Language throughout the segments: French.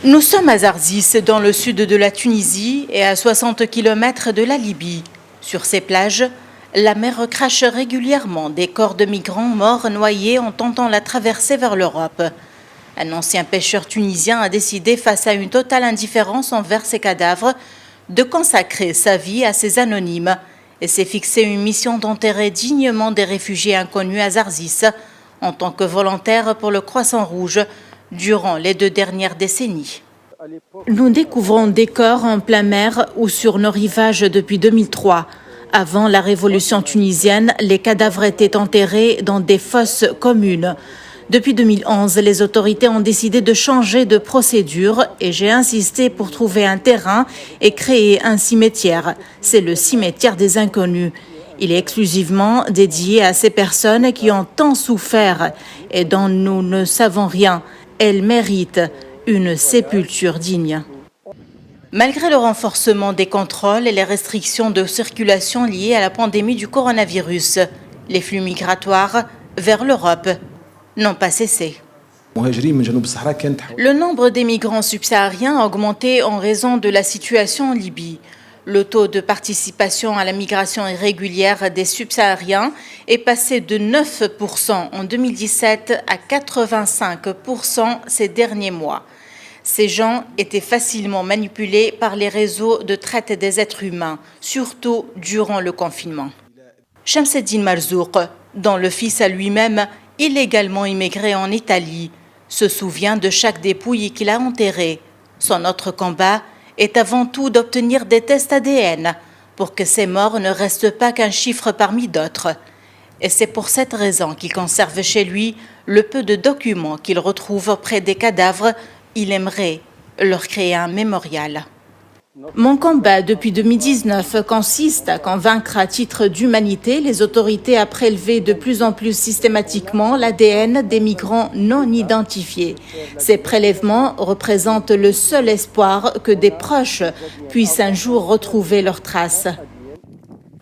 Nous sommes à Zarzis, dans le sud de la Tunisie et à 60 km de la Libye. Sur ces plages, la mer crache régulièrement des corps de migrants morts noyés en tentant la traversée vers l'Europe. Un ancien pêcheur tunisien a décidé, face à une totale indifférence envers ces cadavres, de consacrer sa vie à ces anonymes et s'est fixé une mission d'enterrer dignement des réfugiés inconnus à Zarzis en tant que volontaire pour le Croissant Rouge durant les 2 dernières décennies. Nous découvrons des corps en plein mer ou sur nos rivages depuis 2003. Avant la révolution tunisienne, les cadavres étaient enterrés dans des fosses communes. Depuis 2011, les autorités ont décidé de changer de procédure et j'ai insisté pour trouver un terrain et créer un cimetière. C'est le cimetière des inconnus. Il est exclusivement dédié à ces personnes qui ont tant souffert et dont nous ne savons rien. Elles méritent une sépulture digne. Malgré le renforcement des contrôles et les restrictions de circulation liées à la pandémie du coronavirus, les flux migratoires vers l'Europe n'ont pas cessé. Le nombre des migrants subsahariens a augmenté en raison de la situation en Libye. Le taux de participation à la migration irrégulière des subsahariens est passé de 9% en 2017 à 85% ces derniers mois. Ces gens étaient facilement manipulés par les réseaux de traite des êtres humains, surtout durant le confinement. Shamseddine Marzouk, dont le fils a lui-même illégalement immigré en Italie, se souvient de chaque dépouille qu'il a enterrée. Son autre combat est avant tout d'obtenir des tests ADN pour que ces morts ne restent pas qu'un chiffre parmi d'autres. Et c'est pour cette raison qu'il conserve chez lui le peu de documents qu'il retrouve auprès des cadavres. Il aimerait leur créer un mémorial. Mon combat depuis 2019 consiste à convaincre à titre d'humanité les autorités à prélever de plus en plus systématiquement l'ADN des migrants non identifiés. Ces prélèvements représentent le seul espoir que des proches puissent un jour retrouver leurs traces.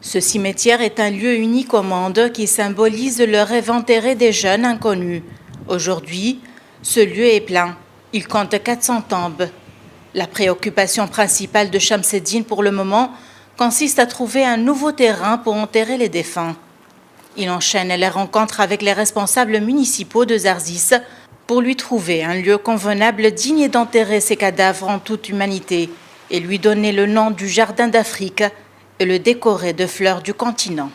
Ce cimetière est un lieu unique au monde qui symbolise le rêve enterré des jeunes inconnus. Aujourd'hui, ce lieu est plein. Il compte 400 tombes. La préoccupation principale de Shamseddine pour le moment consiste à trouver un nouveau terrain pour enterrer les défunts. Il enchaîne les rencontres avec les responsables municipaux de Zarzis pour lui trouver un lieu convenable digne d'enterrer ses cadavres en toute humanité et lui donner le nom du Jardin d'Afrique et le décorer de fleurs du continent.